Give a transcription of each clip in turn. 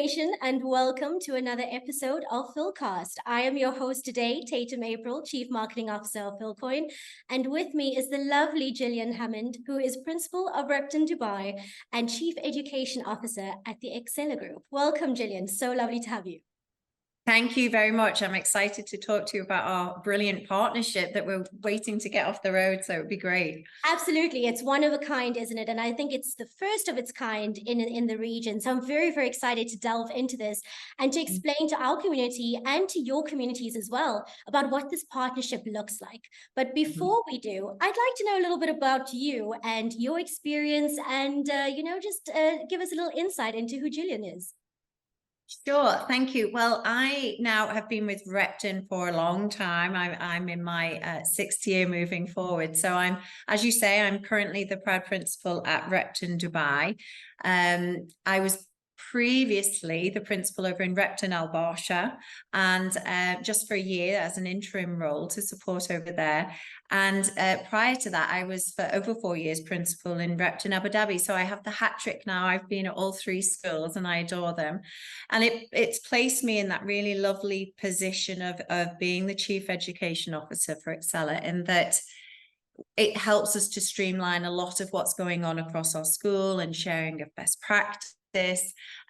Nation, and welcome to another episode of Philcast. I am your host today, Tatum April, Chief Marketing Officer of Philcoin, and with me is the lovely Gillian Hammond, who is Principal of Repton Dubai and Chief Education Officer at the Excella Group. Welcome, Gillian. So lovely to have you. Thank you very much. I'm excited to talk to you about our brilliant partnership that we're waiting to get off the road, so it would be great. Absolutely. It's one of a kind, isn't it? And I think it's the first of its kind in the region. So I'm very, very excited to delve into this and to explain to our community and to your communities as well about what this partnership looks like. But before we do, I'd like to know a little bit about you and your experience and, just give us a little insight into who Julian is. Sure, thank you. Well, I now have been with Repton for a long time. I'm in my sixth year moving forward. So as you say, I'm currently the proud principal at Repton Dubai. I was previously the principal over in Repton Al Barsha, and just for a year as an interim role to support over there. And prior to that, I was for over 4 years principal in Repton Abu Dhabi. So I have the hat trick now. I've been at all three schools and I adore them. And it's placed me in that really lovely position of being the Chief Education Officer for Excella, in that it helps us to streamline a lot of what's going on across our school and sharing of best practice,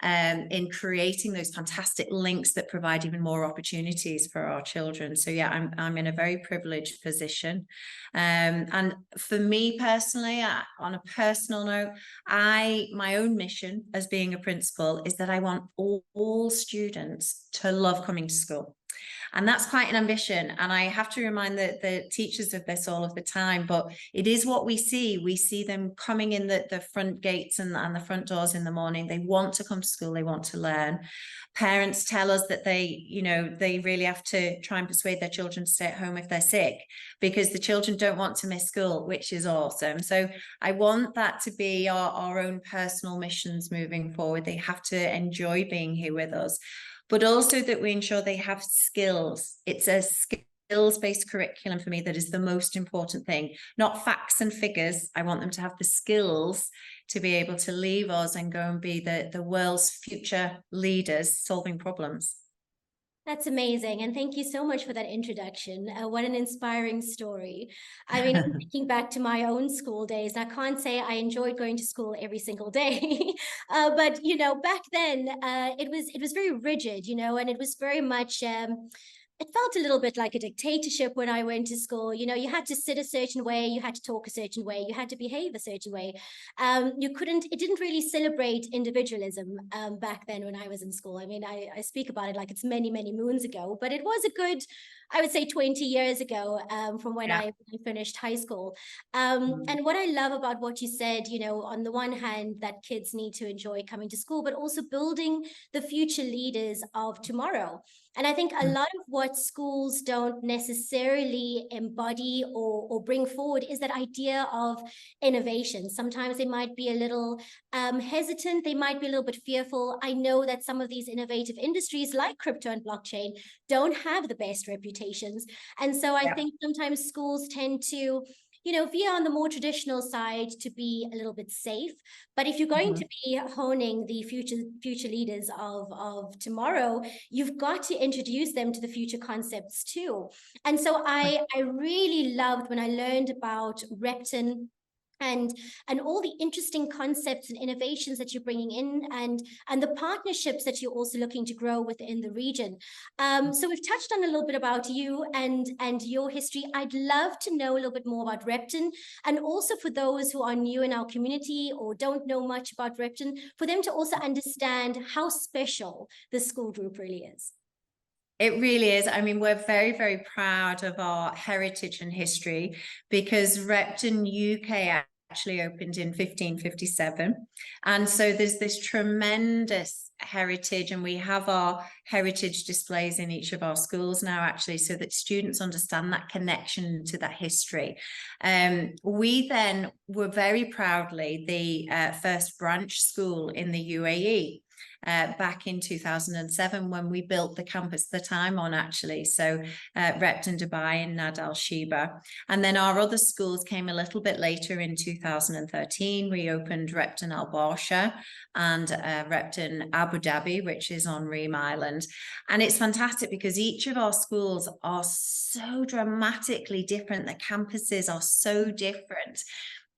in creating those fantastic links that provide even more opportunities for our children. So yeah, I'm in a very privileged position. And for me personally, on a personal note, my own mission as being a principal is that I want all students to love coming to school. And that's quite an ambition. And I have to remind the teachers of this all of the time, but it is what we see. We see them coming in the front gates and the front doors in the morning. They want to come to school. They want to learn. Parents tell us that they really have to try and persuade their children to stay at home if they're sick, because the children don't want to miss school, which is awesome. So I want that to be our own personal missions moving forward. They have to enjoy being here with us, but also that we ensure they have skills. It's a skills-based curriculum for me that is the most important thing, not facts and figures. I want them to have the skills to be able to leave us and go and be the world's future leaders solving problems. That's amazing. And thank you so much for that introduction. What an inspiring story. I mean, I'm thinking back to my own school days, and I can't say I enjoyed going to school every single day. But, back then it was very rigid, and it was very much, it felt a little bit like a dictatorship when I went to school. You had to sit a certain way, you had to talk a certain way, you had to behave a certain way. It didn't really celebrate individualism back then when I was in school. I mean, I speak about it like it's many, many moons ago, but it was a good, I would say 20 years ago from when I finished high school. And what I love about what you said, on the one hand, that kids need to enjoy coming to school, but also building the future leaders of tomorrow. And I think a lot of what schools don't necessarily embody or bring forward is that idea of innovation. Sometimes they might be a little hesitant. They might be a little bit fearful. I know that some of these innovative industries like crypto and blockchain don't have the best reputations. And so I think sometimes schools tend to veer on the more traditional side to be a little bit safe. But if you're going to be honing the future leaders of tomorrow, you've got to introduce them to the future concepts too. And so I really loved when I learned about Repton and all the interesting concepts and innovations that you're bringing in, and the partnerships that you're also looking to grow within the region. So we've touched on a little bit about you and your history. I'd love to know a little bit more about Repton, and also for those who are new in our community or don't know much about Repton, for them to also understand how special the school group really is. It really is. I mean, we're very, very proud of our heritage and history, because Repton UK actually opened in 1557. And so there's this tremendous heritage, and we have our heritage displays in each of our schools now, actually, so that students understand that connection to that history. We then were very proudly the first branch school in the UAE. back in 2007 when we built the campus that I'm on, actually. So Repton Dubai and Nad Al Sheba. And then our other schools came a little bit later in 2013. We opened Repton Al Barsha and Repton Abu Dhabi, which is on Reem Island. And it's fantastic because each of our schools are so dramatically different. The campuses are so different,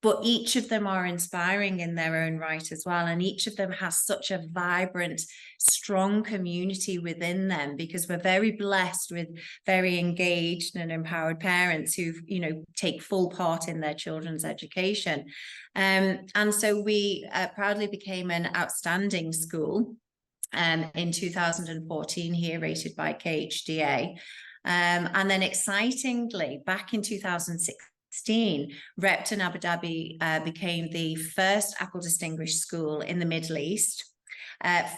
but each of them are inspiring in their own right as well. And each of them has such a vibrant, strong community within them, because we're very blessed with very engaged and empowered parents who, you know, take full part in their children's education. And so we proudly became an outstanding school in 2014 here, rated by KHDA. And then excitingly, back in 2016, Repton Abu Dhabi became the first Apple Distinguished School in the Middle East,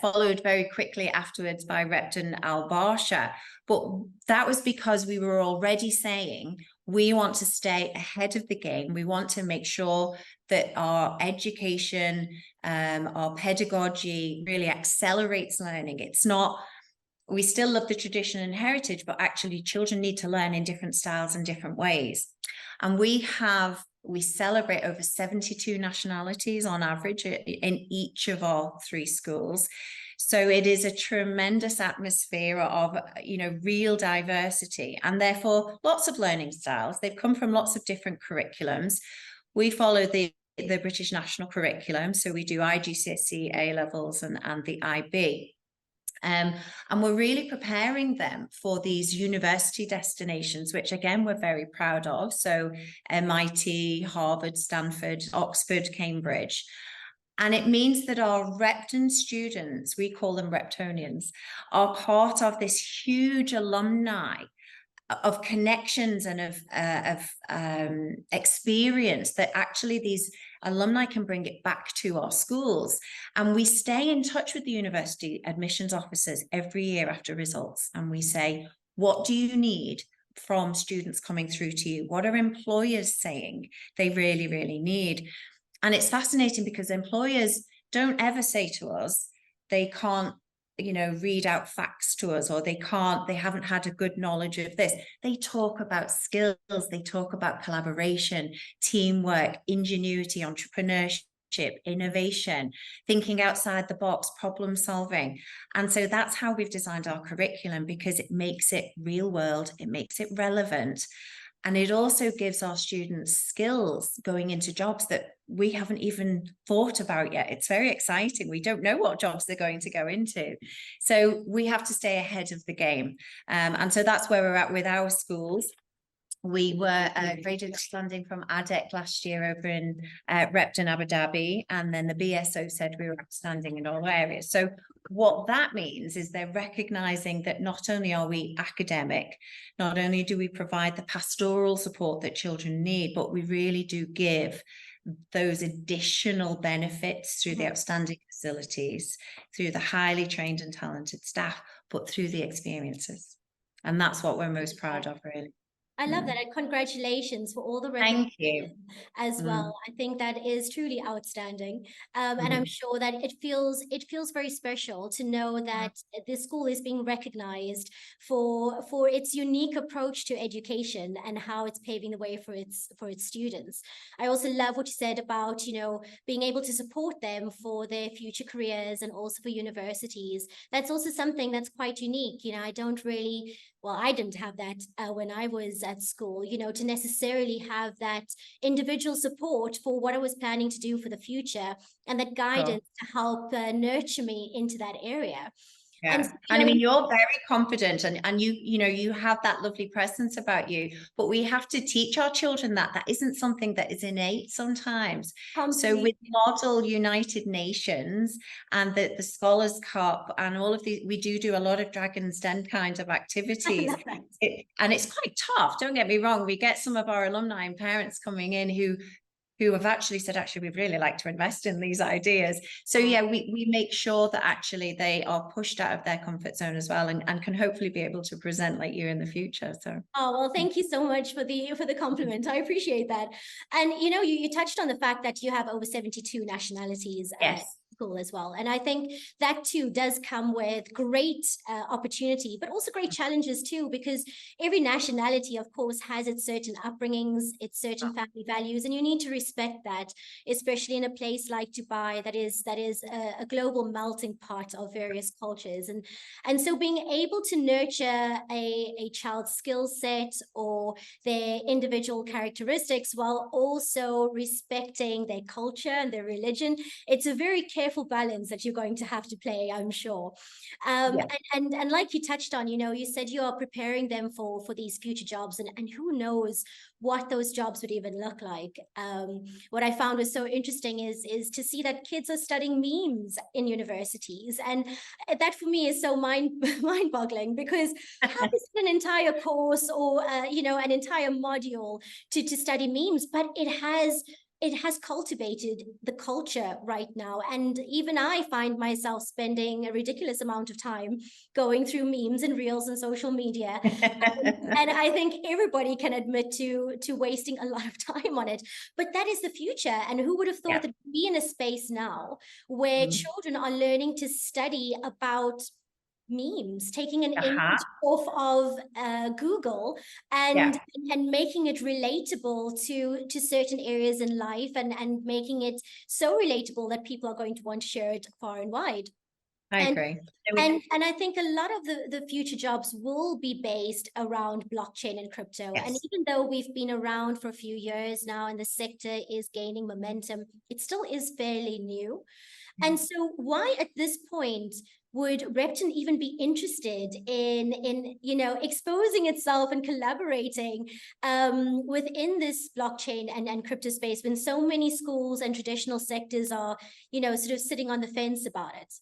followed very quickly afterwards by Repton Al Barsha. But that was because we were already saying we want to stay ahead of the game. We want to make sure that our education, our pedagogy really accelerates learning. It's not, we still love the tradition and heritage, but actually children need to learn in different styles and different ways. And we celebrate over 72 nationalities on average in each of our 3 schools. So it is a tremendous atmosphere of, you know, real diversity, and therefore lots of learning styles. They've come from lots of different curriculums. We follow the British national curriculum. So we do IGCSE, A levels and the IB. And we're really preparing them for these university destinations, which again, we're very proud of. So MIT, Harvard, Stanford, Oxford, Cambridge. And it means that our Repton students, we call them Reptonians, are part of this huge alumni of connections and of experience that actually these alumni can bring it back to our schools. And we stay in touch with the university admissions officers every year after results. And we say, what do you need from students coming through to you? What are employers saying they really, really need? And it's fascinating because employers don't ever say to us, they can't, you know, read out facts to us, or they haven't had a good knowledge of this. They talk about skills, they talk about collaboration, teamwork, ingenuity, entrepreneurship, innovation, thinking outside the box, problem solving. And so that's how we've designed our curriculum, because it makes it real world, it makes it relevant. And it also gives our students skills going into jobs that we haven't even thought about yet. It's very exciting. We don't know what jobs they're going to go into. So we have to stay ahead of the game. And so that's where we're at with our schools. We were graded standing from ADEC last year over in Repton, Abu Dhabi, and then the BSO said we were outstanding in all areas. So what that means is they're recognizing that not only are we academic, not only do we provide the pastoral support that children need, but we really do give those additional benefits through the outstanding facilities, through the highly trained and talented staff, but through the experiences. And that's what we're most proud of, really. I love that, and congratulations for all the Thank you as well. I think that is truly outstanding, and I'm sure that it feels very special to know that this school is being recognized for its unique approach to education and how it's paving the way for its students. I also love what you said about, you know, being able to support them for their future careers and also for universities. That's also something that's quite unique. You know, I didn't have that when I was at school, you know, to necessarily have that individual support for what I was planning to do for the future, and that guidance to help nurture me into that area. Yeah. And I mean, you're very confident, and you have that lovely presence about you, but we have to teach our children that isn't something that is innate sometimes. So with Model United Nations and the Scholars Cup and all of these, we do a lot of Dragon's Den kind of activities. And it's quite tough, don't get me wrong. We get some of our alumni and parents coming in who have actually said, we'd really like to invest in these ideas. So yeah, we make sure that actually they are pushed out of their comfort zone as well, and can hopefully be able to present like you in the future. So well, thank you so much for the compliment. I appreciate that. And you know, you touched on the fact that you have over 72 nationalities. Yes. school as well. And I think that too does come with great opportunity, but also great challenges too, because every nationality, of course, has its certain upbringings, its certain family values, and you need to respect that, especially in a place like Dubai that is a global melting pot of various cultures. And so being able to nurture a child's skill set or their individual characteristics while also respecting their culture and their religion, it's a very careful balance that you're going to have to play, I'm sure. And like you touched on, you said you are preparing them for these future jobs, and who knows what those jobs would even look like. What I found was so interesting is to see that kids are studying memes in universities, and that for me is so mind-boggling, because how is it an entire course or an entire module to study memes? But it has cultivated the culture right now. And even I find myself spending a ridiculous amount of time going through memes and reels and social media. And I think everybody can admit to wasting a lot of time on it. But that is the future. And who would have thought that we'd be in a space now where children are learning to study about memes, taking an image off of Google and making it relatable to certain areas in life, and making it so relatable that people are going to want to share it far and wide. I agree. And I think a lot of the future jobs will be based around blockchain and crypto. And even though we've been around for a few years now and the sector is gaining momentum, it still is fairly new. And so why at this point would Repton even be interested in exposing itself and collaborating within this blockchain and crypto space, when so many schools and traditional sectors are, sort of sitting on the fence about it?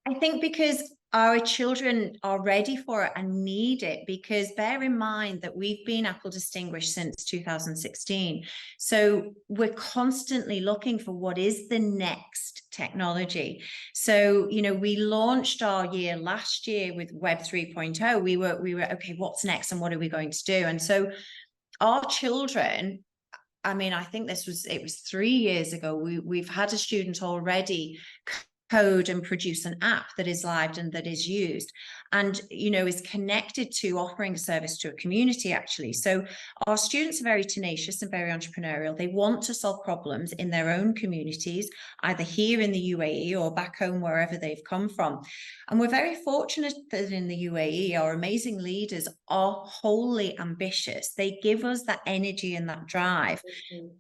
I think because our children are ready for it and need it, because bear in mind that we've been Apple Distinguished since 2016. So we're constantly looking for what is the next technology. So, we launched our year last year with Web 3.0. We were, okay, what's next and what are we going to do? And so our children, I mean, I think it was 3 years ago, we've had a student already code and produce an app that is live and that is used and is connected to offering a service to a community, actually. So our students are very tenacious and very entrepreneurial. They want to solve problems in their own communities, either here in the UAE or back home, wherever they've come from. And we're very fortunate that in the UAE, our amazing leaders are wholly ambitious. They give us that energy and that drive.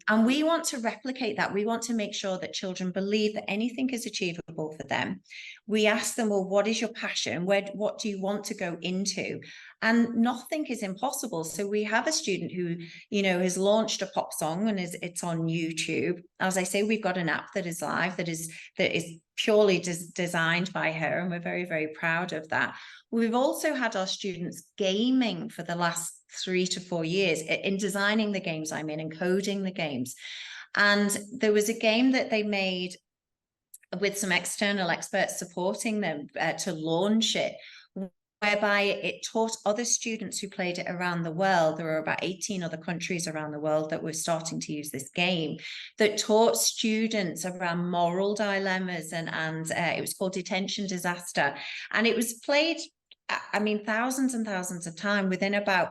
And we want to replicate that. We want to make sure that children believe that anything is achievable for them. We ask them, well, what is your passion? What do you want to go into? And nothing is impossible. So we have a student who, has launched a pop song and it's on YouTube. As I say, we've got an app that is live, that is purely designed by her. And we're very, very proud of that. We've also had our students gaming for the last 3 to 4 years in designing the games I'm in and coding the games. And there was a game that they made with some external experts supporting them to launch it, whereby it taught other students who played it around the world. There were about 18 other countries around the world that were starting to use this game, that taught students around moral dilemmas, and it was called Detention Disaster. And it was played, I mean, thousands and thousands of times. Within about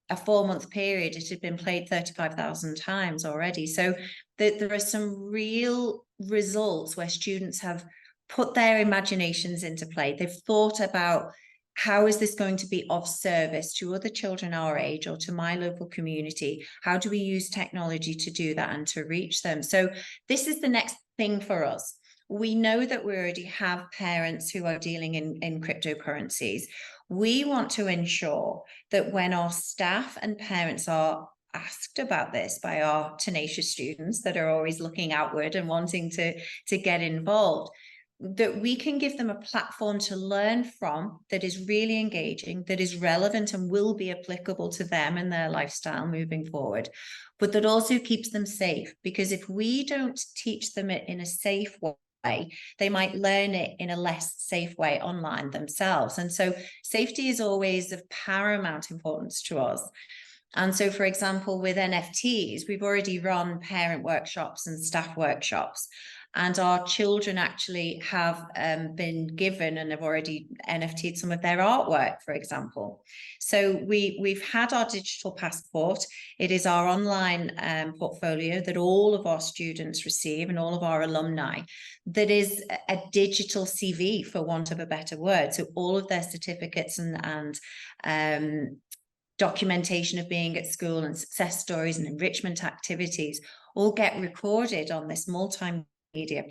a 4-month period, it had been played 35,000 times already. So there are some real results where students have put their imaginations into play. They've thought about, how is this going to be of service to other children our age or to my local community? How do we use technology to do that and to reach them? So this is the next thing for us. We know that we already have parents who are dealing in cryptocurrencies. We want to ensure that when our staff and parents are asked about this by our tenacious students that are always looking outward and wanting to get involved, that we can give them a platform to learn from that is really engaging, that is relevant and will be applicable to them and their lifestyle moving forward, but that also keeps them safe. Because if we don't teach them it in a safe way, they might learn it in a less safe way online themselves. And so safety is always of paramount importance to us. And so, for example, with NFTs, we've already run parent workshops and staff workshops. And our children actually have been given and have already NFT'd some of their artwork, for example. So we've had our digital passport. It is our online portfolio that all of our students receive and all of our alumni, that is a digital CV, for want of a better word. So all of their certificates and documentation of being at school and success stories and enrichment activities all get recorded on this multimedia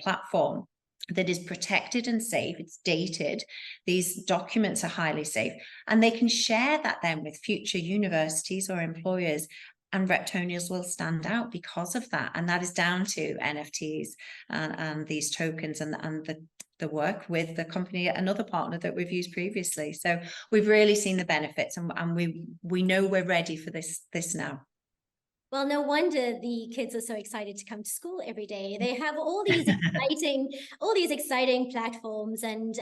platform that is protected and safe. It's dated. These documents are highly safe, and they can share that then with future universities or employers, and Reptonians will stand out because of that. And that is down to NFTs and these tokens and the work with the company, another partner that we've used previously. So we've really seen the benefits, and we know we're ready for this now. Well, no wonder the kids are so excited to come to school every day. They have all these exciting platforms and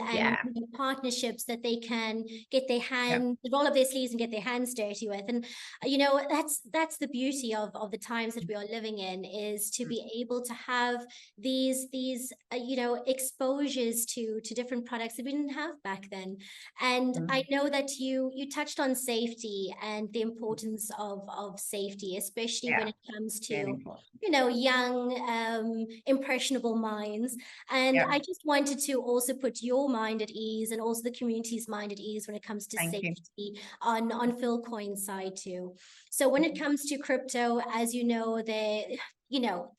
partnerships that they can get their hands, roll up their sleeves and get their hands dirty with. And that's the beauty of the times that we are living in, is to be able to have these exposures to different products that we didn't have back then. And I know that you touched on safety and the importance of safety, especially when it comes to young impressionable minds. And I just wanted to also put your mind at ease, and also the community's mind at ease, when it comes to safety on Philcoin side too. So when it comes to crypto, as you know,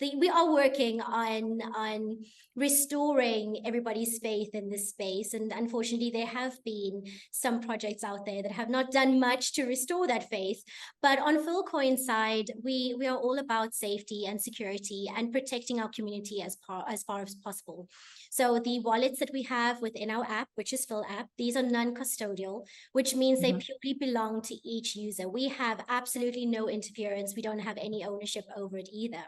we are working on restoring everybody's faith in this space. And unfortunately, there have been some projects out there that have not done much to restore that faith. But on Philcoin side, we are all about safety and security and protecting our community as far as possible. So the wallets that we have within our app, which is Phil app, these are non-custodial, which means they purely belong to each user. We have absolutely no interference. We don't have any ownership over it either.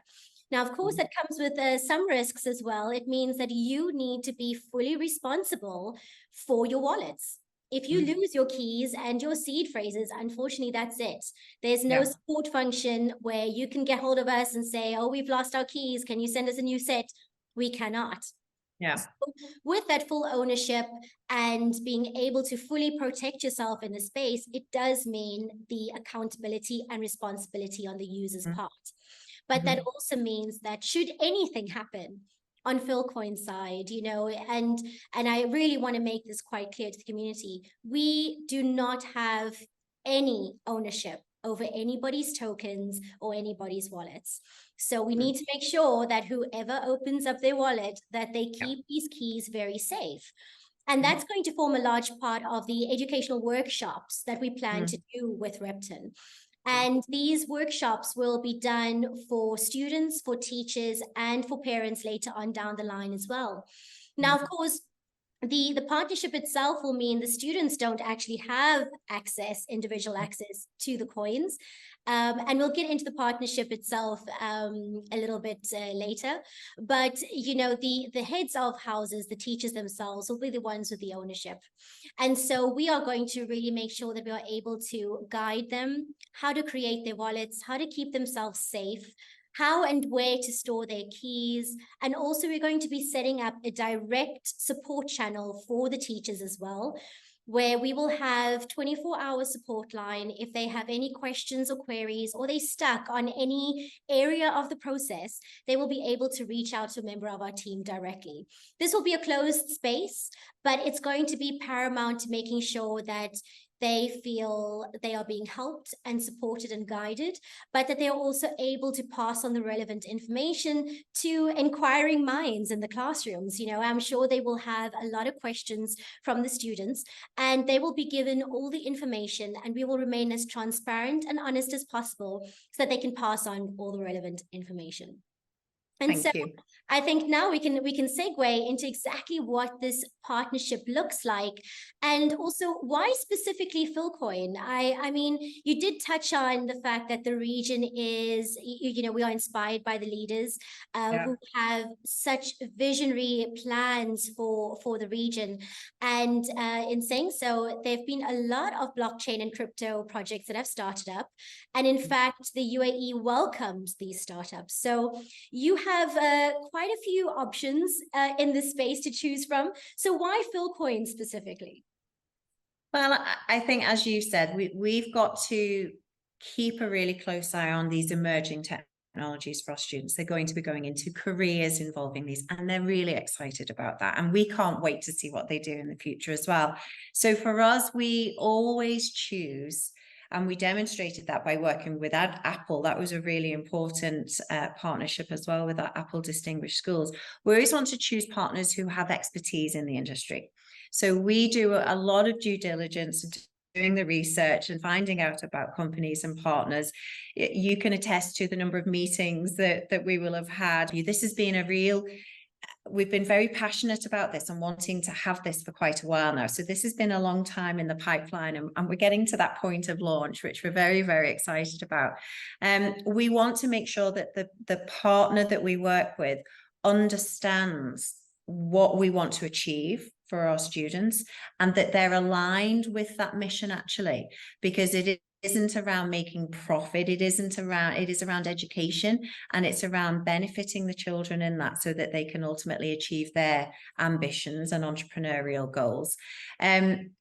Now, of course, that comes with some risks as well. It means that you need to be fully responsible for your wallets. If you lose your keys and your seed phrases, unfortunately, that's it. There's no support function where you can get hold of us and say, oh, we've lost our keys. Can you send us a new set? We cannot. So with that full ownership and being able to fully protect yourself in the space, it does mean the accountability and responsibility on the user's part. But that also means that should anything happen on Philcoin's side, and I really want to make this quite clear to the community, we do not have any ownership over anybody's tokens or anybody's wallets. So we need to make sure that whoever opens up their wallet, that they keep these keys very safe. And that's going to form a large part of the educational workshops that we plan to do with Repton. And these workshops will be done for students, for teachers, and for parents later on down the line as well. Now, of course, the partnership itself will mean the students don't actually have individual access to the coins. And we'll get into the partnership itself a little bit later. But, the heads of houses, the teachers themselves, will be the ones with the ownership. And so we are going to really make sure that we are able to guide them how to create their wallets, how to keep themselves safe, how and where to store their keys. And also we're going to be setting up a direct support channel for the teachers as well, where we will have 24-hour support line. If they have any questions or queries, or they stuck on any area of the process, they will be able to reach out to a member of our team directly. This will be a closed space, but it's going to be paramount to making sure that they feel they are being helped and supported and guided, but that they are also able to pass on the relevant information to inquiring minds in the classrooms. I'm sure they will have a lot of questions from the students, and they will be given all the information, and we will remain as transparent and honest as possible so that they can pass on all the relevant information. And Thank you. I think now we can segue into exactly what this partnership looks like, and also why specifically Philcoin. I mean, you did touch on the fact that the region is, we are inspired by the leaders who have such visionary plans for the region. And in saying so, there have been a lot of blockchain and crypto projects that have started up. And in fact, the UAE welcomes these startups. So you have quite a few options in this space to choose from. So why Philcoin specifically? Well, I think, as you said, we've got to keep a really close eye on these emerging technologies for our students. They're going to be going into careers involving these, and they're really excited about that. And we can't wait to see what they do in the future as well. So for us, we always choose, and we demonstrated that by working with Apple. That was a really important partnership as well with our Apple Distinguished Schools. We always want to choose partners who have expertise in the industry. So we do a lot of due diligence, doing the research and finding out about companies and partners. You can attest to the number of meetings that we will have had. This has been we've been very passionate about this and wanting to have this for quite a while now. So this has been a long time in the pipeline, and we're getting to that point of launch, which we're very, very excited about. We want to make sure that the partner that we work with understands what we want to achieve for our students, and that they're aligned with that mission, actually, because it isn't around making profit. It is around education, and it's around benefiting the children in that, so that they can ultimately achieve their ambitions and entrepreneurial goals.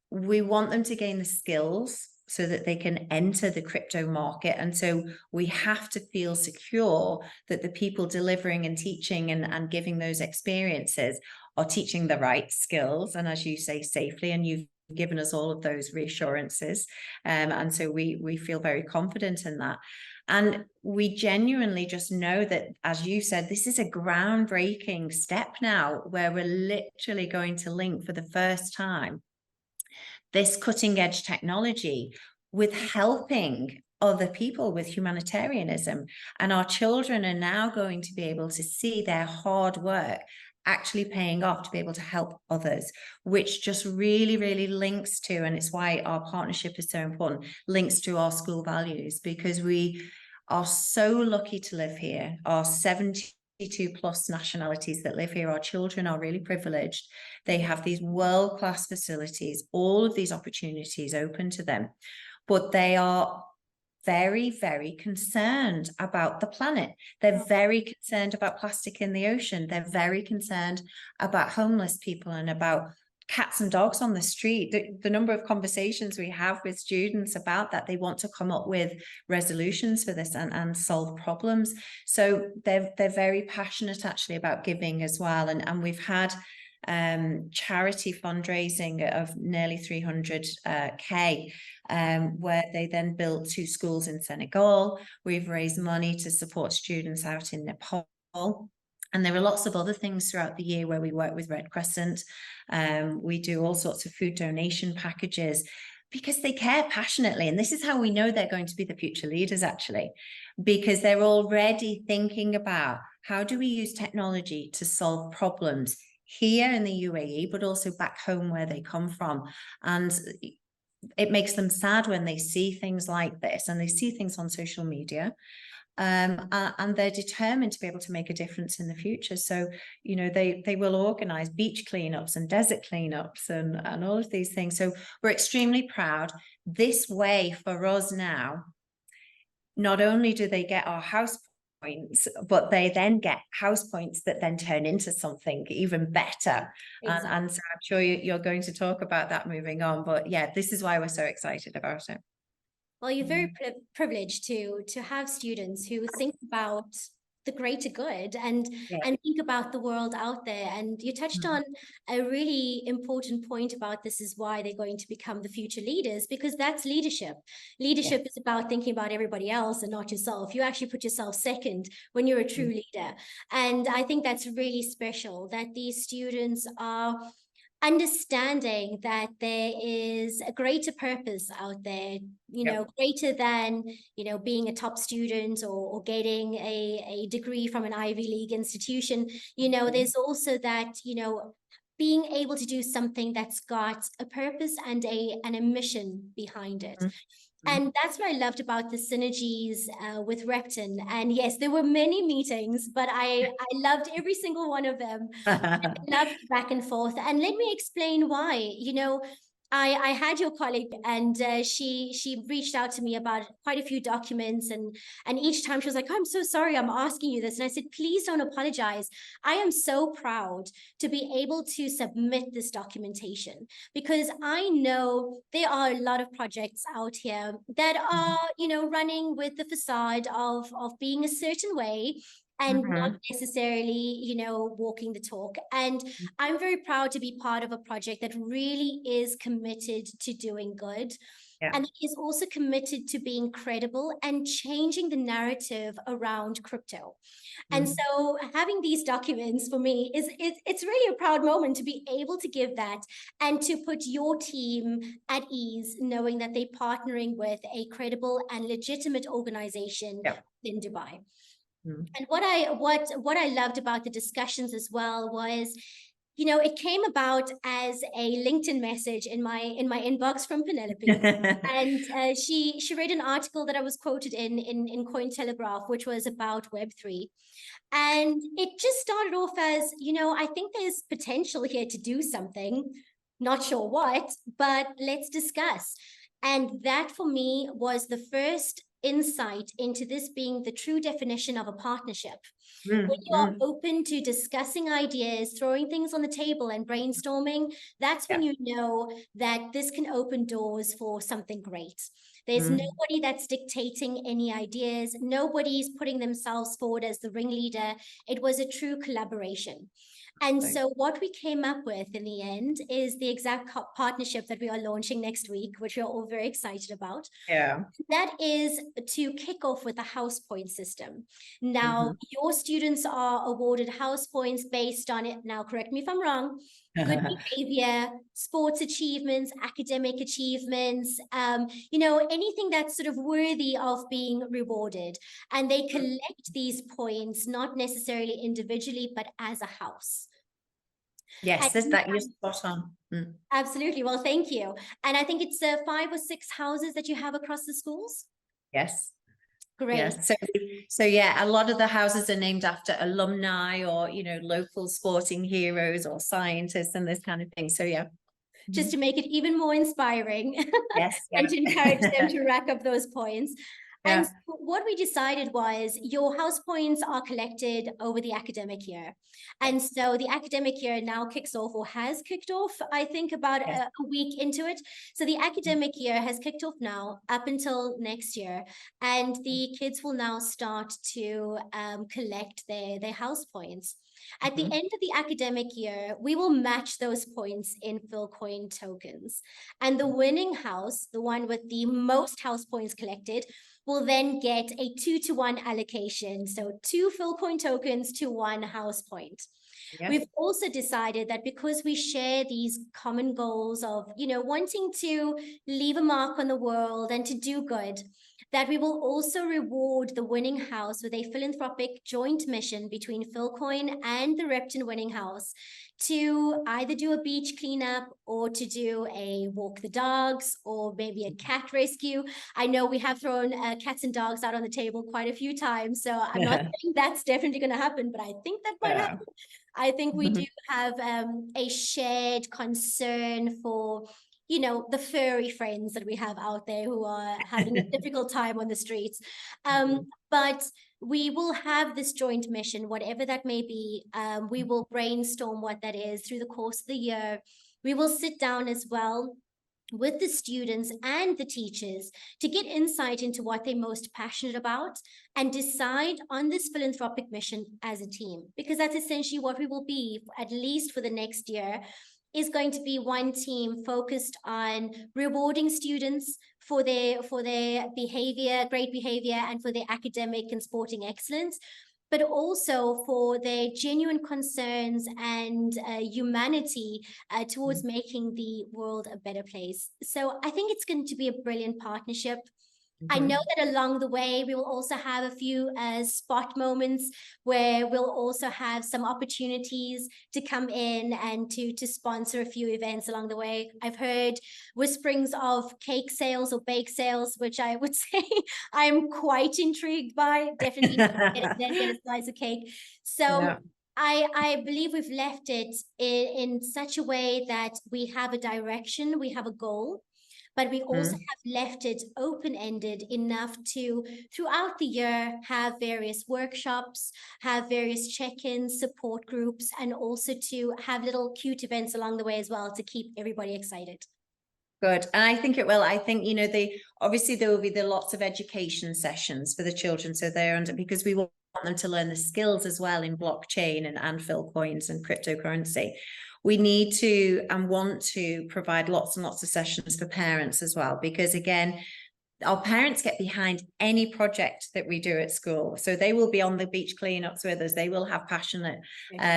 We want them to gain the skills so that they can enter the crypto market. And so we have to feel secure that the people delivering and teaching and giving those experiences are teaching the right skills, and, as you say, safely. And you've given us all of those reassurances. And so we feel very confident in that. And we genuinely just know that, as you said, this is a groundbreaking step now, where we're literally going to link for the first time this cutting edge technology with helping other people with humanitarianism. And our children are now going to be able to see their hard work actually paying off, to be able to help others, which just really, really links to, and it's why our partnership is so important, links to our school values, because we are so lucky to live here. Our 72 plus nationalities that live here, our children are really privileged. They have these world-class facilities, all of these opportunities open to them, but they are very, very concerned about the planet. They're very concerned about plastic in the ocean. They're very concerned about homeless people and about cats and dogs on the street. The number of conversations we have with students about that, they want to come up with resolutions for this and solve problems. So they're very passionate, actually, about giving as well. And we've had charity fundraising of nearly 300K, where they then built 2 schools in Senegal. We've raised money to support students out in Nepal. And there are lots of other things throughout the year where we work with Red Crescent. We do all sorts of food donation packages, because they care passionately. And this is how we know they're going to be the future leaders, actually, because they're already thinking about, how do we use technology to solve problems here in the UAE, but also back home where they come from. And it makes them sad when they see things like this, and they see things on social media, and they're determined to be able to make a difference in the future. So, you know, they will organize beach cleanups and desert cleanups and all of these things. So we're extremely proud. This way, for us now, not only do they get our house points, but they then get house points that then turn into something even better. Exactly. And so I'm sure you're going to talk about that moving on. But yeah, this is why we're so excited about it. Well, you're very privileged to have students who think about the greater good and think about the world out there. And you touched on a really important point about this is why they're going to become the future leaders, because that's leadership. Leadership is about thinking about everybody else and not yourself. You actually put yourself second when you're a true leader. And I think that's really special that these students are understanding that there is a greater purpose out there, you know, greater than, you know, being a top student or getting a degree from an Ivy League institution. You know, there's also that, you know, being able to do something that's got a purpose and a mission behind it. And that's what I loved about the synergies with Repton. And yes, there were many meetings, but I loved every single one of them. I loved back and forth. And let me explain why. You know, I had your colleague, and she reached out to me about quite a few documents, and each time she was like, oh, I'm so sorry, I'm asking you this. And I said, please don't apologize. I am so proud to be able to submit this documentation, because I know there are a lot of projects out here that are, you know, running with the facade of being a certain way and not necessarily, you know, walking the talk. And I'm very proud to be part of a project that really is committed to doing good. Yeah. And is also committed to being credible and changing the narrative around crypto. And so having these documents for me it's really a proud moment to be able to give that and to put your team at ease, knowing that they're partnering with a credible and legitimate organization in Dubai. And what I loved about the discussions as well was, you know, it came about as a LinkedIn message in my inbox from Penelope. And she read an article that I was quoted in Cointelegraph, which was about Web3. And it just started off as, you know, I think there's potential here to do something, not sure what, but let's discuss. And that for me was the first insight into this being the true definition of a partnership. When you are open to discussing ideas, throwing things on the table and brainstorming, that's when you know that this can open doors for something great. There's nobody that's dictating any ideas. Nobody's putting themselves forward as the ringleader. It was a true collaboration. And so what we came up with in the end is the exact partnership that we are launching next week, which we're all very excited about. Yeah. That is to kick off with a house point system. Now, your students are awarded house points based on it. Now, correct me if I'm wrong. Good behavior, sports achievements, academic achievements, you know, anything that's sort of worthy of being rewarded. And they collect these points, not necessarily individually, but as a house. Yes, that you're spot on. Absolutely. Well, thank you. And I think it's 5 or 6 houses that you have across the schools. Yes. Great. Yes. So yeah, a lot of the houses are named after alumni or, you know, local sporting heroes or scientists and this kind of thing. So yeah. Just to make it even more inspiring. Yes. And to encourage them to rack up those points. Yeah. And so what we decided was your house points are collected over the academic year. And so the academic year now kicks off, or has kicked off, I think about a week into it. So the academic year has kicked off now up until next year. And the kids will now start to collect their house points. At the end of the academic year, we will match those points in Philcoin tokens. And the winning house, the one with the most house points collected, will then get a 2-to-1 allocation. So 2 Philcoin tokens to 1 house point. Yes. We've also decided that because we share these common goals of, you know, wanting to leave a mark on the world and to do good, that we will also reward the winning house with a philanthropic joint mission between Philcoin and the Repton winning house to either do a beach cleanup or to do a walk the dogs or maybe a cat rescue. I know we have thrown cats and dogs out on the table quite a few times, so I'm not saying that's definitely going to happen, but I think that might happen. I think we do have a shared concern for, you know, the furry friends that we have out there who are having a difficult time on the streets. But we will have this joint mission, whatever that may be. We will brainstorm what that is through the course of the year. We will sit down as well with the students and the teachers to get insight into what they're most passionate about and decide on this philanthropic mission as a team, because that's essentially what we will be, at least for the next year, is going to be one team focused on rewarding students for their behavior, great behavior, and for their academic and sporting excellence, but also for their genuine concerns and humanity towards making the world a better place. So I think it's going to be a brilliant partnership. I know that along the way, we will also have a few spot moments where we'll also have some opportunities to come in and to sponsor a few events along the way. I've heard whisperings of cake sales or bake sales, which I would say I'm quite intrigued by. Definitely get a slice of cake. So I believe we've left it in such a way that we have a direction, we have a goal, but we also have left it open-ended enough to, throughout the year, have various workshops, have various check-ins, support groups, and also to have little cute events along the way as well to keep everybody excited. Good. And I think it will. I think, you know, obviously there will be the lots of education sessions for the children. So they're under, because we want them to learn the skills as well in blockchain and Philcoins and cryptocurrency. We need to and want to provide lots and lots of sessions for parents as well, because again, our parents get behind any project that we do at school. So they will be on the beach cleanups with us. They will have passionate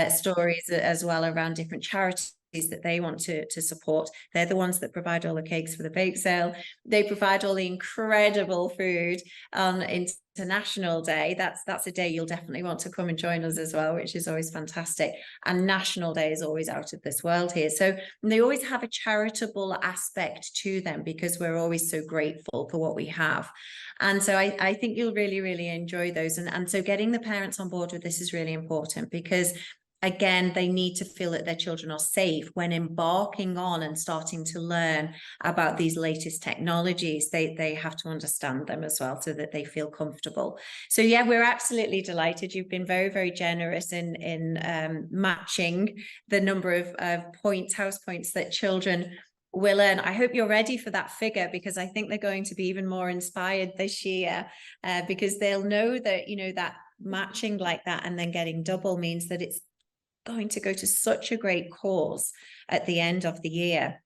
stories as well around different charities that they want to support. They're the ones that provide all the cakes for the bake sale. They provide all the incredible food on International Day. That's a day you'll definitely want to come and join us as well, which is always fantastic. And National Day is always out of this world here. So they always have a charitable aspect to them because we're always so grateful for what we have. And so I think you'll really, really enjoy those. And so getting the parents on board with this is really important because again, they need to feel that their children are safe when embarking on and starting to learn about these latest technologies. They have to understand them as well so that they feel comfortable. So yeah, we're absolutely delighted. You've been very, very generous in matching the number of house points that children will earn. I hope you're ready for that figure because I think they're going to be even more inspired this year because they'll know that, you know, that matching like that and then getting double means that it's going to go to such a great cause at the end of the year.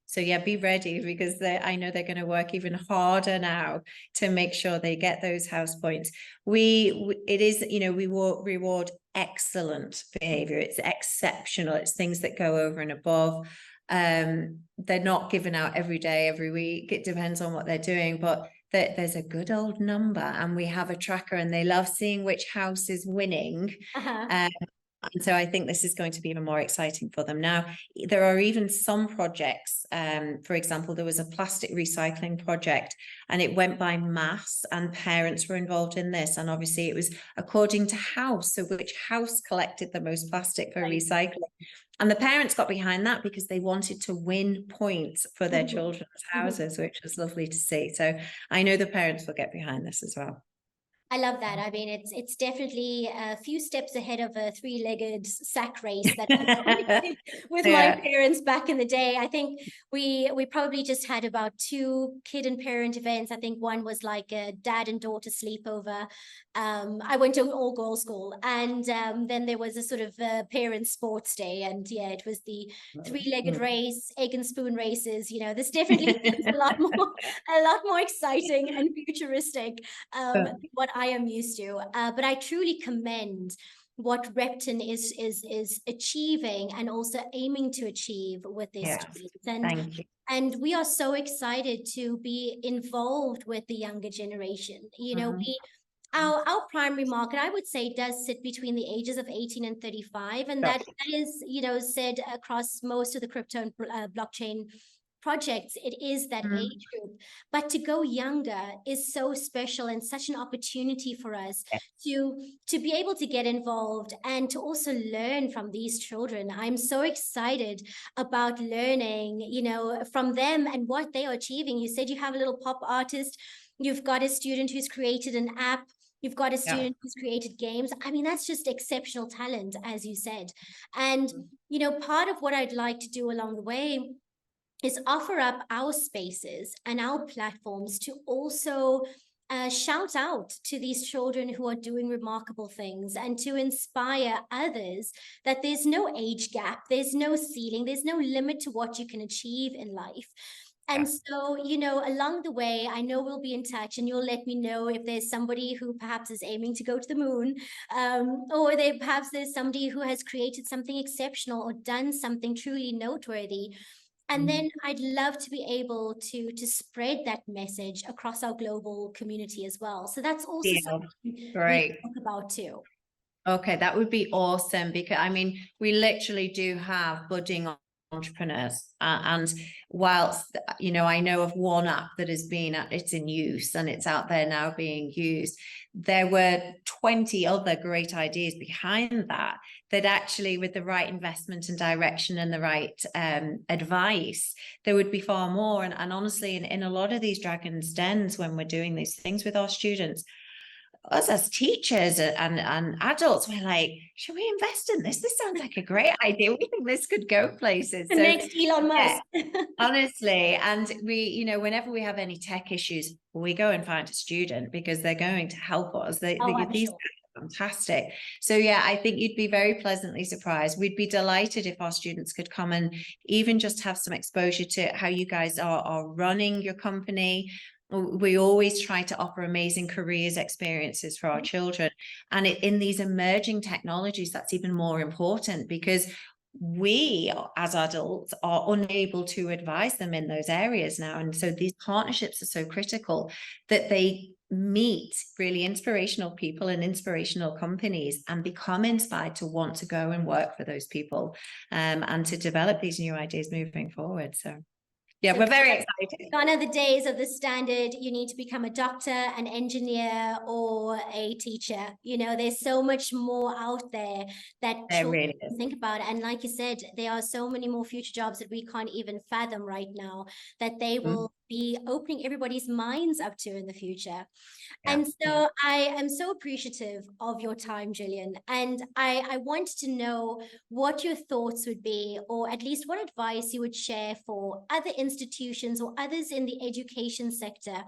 So yeah, be ready because I know they're going to work even harder now to make sure they get those house points. It is, you know, we will reward excellent behavior. It's exceptional. It's things that go over and above. They're not given out every day, every week. It depends on what they're doing, but there's a good old number and we have a tracker and they love seeing which house is winning. And so I think this is going to be even more exciting for them. Now, there are even some projects, for example, there was a plastic recycling project and it went by mass and parents were involved in this. And obviously it was according to house, so which house collected the most plastic for recycling. And the parents got behind that because they wanted to win points for their children's houses, which was lovely to see. So I know the parents will get behind this as well. I love that. I mean, it's definitely a few steps ahead of a three-legged sack race that I did with my parents back in the day. I think we probably just had about 2 kid and parent events. I think one was like a dad and daughter sleepover. I went to an all-girls school, and then there was a sort of parent sports day, and yeah, it was the 3-legged race, egg and spoon races. You know, this definitely is a lot more exciting and futuristic than what I am used to. But I truly commend what Repton is achieving and also aiming to achieve with their students. And we are so excited to be involved with the younger generation. You know, our primary market, I would say, does sit between the ages of 18 and 35. And that is, you know, said across most of the crypto and blockchain projects, it is that age group. But to go younger is so special and such an opportunity for us to be able to get involved and to also learn from these children. I'm so excited about learning, you know, from them and what they are achieving. You said you have a little pop artist, you've got a student who's created an app, you've got a student who's created games. I mean, that's just exceptional talent, as you said. And, you know, part of what I'd like to do along the way is offer up our spaces and our platforms to also shout out to these children who are doing remarkable things and to inspire others that there's no age gap, there's no ceiling, there's no limit to what you can achieve in life. And so, you know, along the way, I know we'll be in touch and you'll let me know if there's somebody who perhaps is aiming to go to the moon, or perhaps there's somebody who has created something exceptional or done something truly noteworthy. And then I'd love to be able to spread that message across our global community as well. So that's also something we talk about too. Okay, that would be awesome because I mean, we literally do have budding entrepreneurs. And whilst, you know, I know of one app that has been, it's in use and it's out there now being used, there were 20 other great ideas behind that, that actually with the right investment and direction and the right advice, there would be far more. And honestly, in a lot of these Dragon's Dens, when we're doing these things with our students, us as teachers and adults, we're like, should we invest in this? This sounds like a great idea. We think this could go places. The next Elon Musk. Honestly, and we, you know, whenever we have any tech issues, we go and find a student because they're going to help us. These Sure. are fantastic. So yeah, I think you'd be very pleasantly surprised. We'd be delighted if our students could come and even just have some exposure to how you guys are running your company. We always try to offer amazing careers experiences for our children. And in these emerging technologies, that's even more important, because we as adults are unable to advise them in those areas now. And so these partnerships are so critical, that they meet really inspirational people and inspirational companies and become inspired to want to go and work for those people, and to develop these new ideas moving forward. So yeah, we're very excited. Gone are the days of the standard, you need to become a doctor, an engineer, or a teacher. You know, there's so much more out there that children really think about. And like you said, there are so many more future jobs that we can't even fathom right now, that they will be opening everybody's minds up to in the future. And so I am so appreciative of your time, Gillian. And I want to know what your thoughts would be, or at least what advice you would share for other institutions or others in the education sector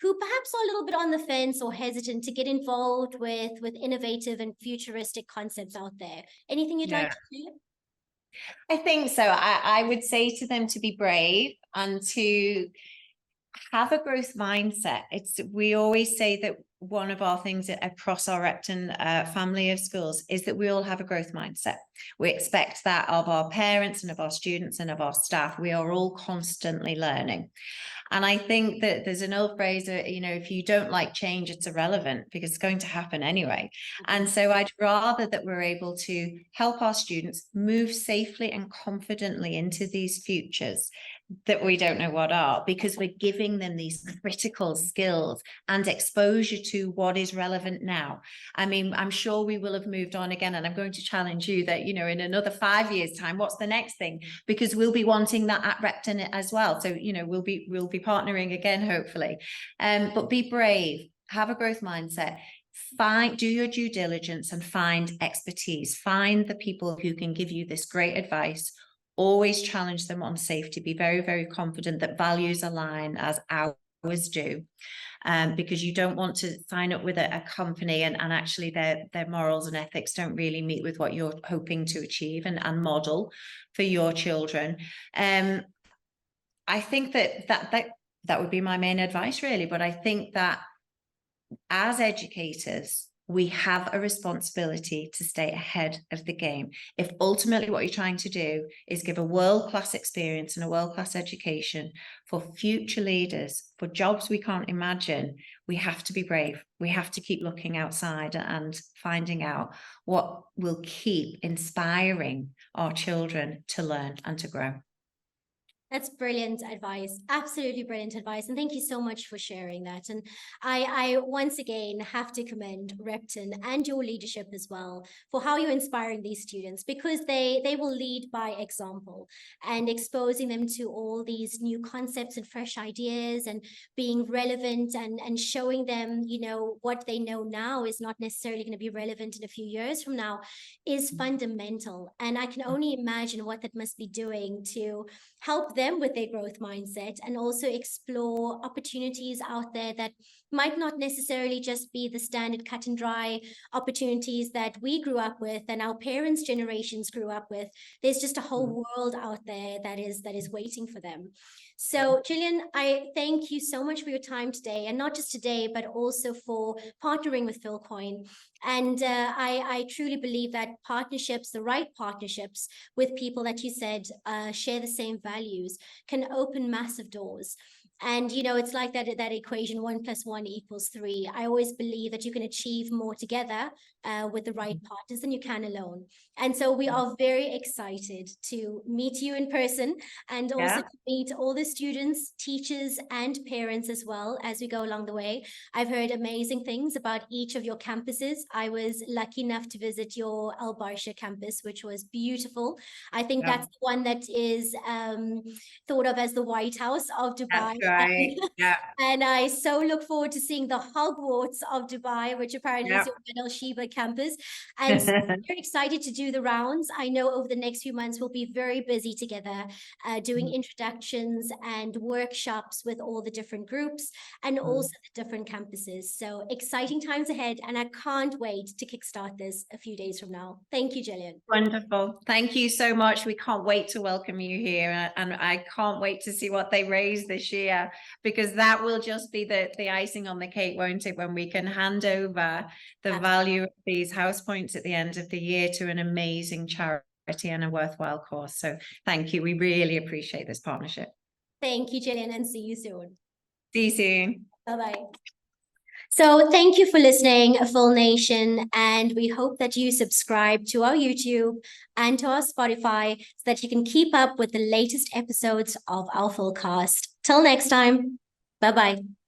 who perhaps are a little bit on the fence or hesitant to get involved with innovative and futuristic concepts out there. Anything you'd like to share? I think so. I would say to them to be brave and to have a growth mindset. We always say that one of our things across our Repton family of schools is that we all have a growth mindset. We expect that of our parents and of our students and of our staff. We are all constantly learning. And I think that there's an old phrase, you know, if you don't like change, it's irrelevant, because it's going to happen anyway. And so I'd rather that we're able to help our students move safely and confidently into these futures that we don't know what are, because we're giving them these critical skills and exposure to what is relevant now. I mean, I'm sure we will have moved on again, and I'm going to challenge you that, you know, in another 5 years' time, what's the next thing? Because we'll be wanting that at Repton as well. So, you know, we'll be partnering again, hopefully. But be brave, have a growth mindset. Do your due diligence and find expertise. Find the people who can give you this great advice. Always challenge them on safety. Be very, very confident that values align as ours do, because you don't want to sign up with a company and actually their morals and ethics don't really meet with what you're hoping to achieve and model for your children. I think that would be my main advice, really. But I think that as educators, we have a responsibility to stay ahead of the game. If ultimately what you're trying to do is give a world-class experience and a world-class education for future leaders, for jobs we can't imagine, we have to be brave. We have to keep looking outside and finding out what will keep inspiring our children to learn and to grow. That's brilliant advice. Absolutely brilliant advice. And thank you so much for sharing that. And I once again have to commend Repton and your leadership as well for how you're inspiring these students, because they will lead by example and exposing them to all these new concepts and fresh ideas and being relevant and showing them, you know, what they know now is not necessarily going to be relevant in a few years from now is fundamental. And I can only imagine what that must be doing to help them with their growth mindset and also explore opportunities out there that might not necessarily just be the standard cut and dry opportunities that we grew up with and our parents' generations grew up with. There's just a whole world out there that is waiting for them. So, Gillian, I thank you so much for your time today, and not just today, but also for partnering with Philcoin. And I truly believe that partnerships, the right partnerships with people that you said share the same values, can open massive doors. And, you know, it's like that equation, 1+1 = 3. I always believe that you can achieve more together with the right partners than you can alone. And so we are very excited to meet you in person, and also to meet all the students, teachers, and parents as well as we go along the way. I've heard amazing things about each of your campuses. I was lucky enough to visit your Al Barsha campus, which was beautiful. I think that's the one that is thought of as the White House of Dubai. That's right. Yeah. And I so look forward to seeing the Hogwarts of Dubai, which apparently is your Al Shiba campus. And so very excited to do the rounds. I know over the next few months we'll be very busy together, doing introductions and workshops with all the different groups and also the different campuses. So exciting times ahead, and I can't wait to kickstart this a few days from now. Thank you, Gillian. Wonderful. Thank you so much. We can't wait to welcome you here, and I can't wait to see what they raise this year, because that will just be the icing on the cake, won't it, when we can hand over the value of these house points at the end of the year to an amazing charity and a worthwhile cause. So thank you. We really appreciate this partnership. Thank you, Gillian, and see you soon. See you soon. Bye-bye. So thank you for listening, PHILNation, and we hope that you subscribe to our YouTube and to our Spotify so that you can keep up with the latest episodes of our Philcast. Till next time, bye-bye.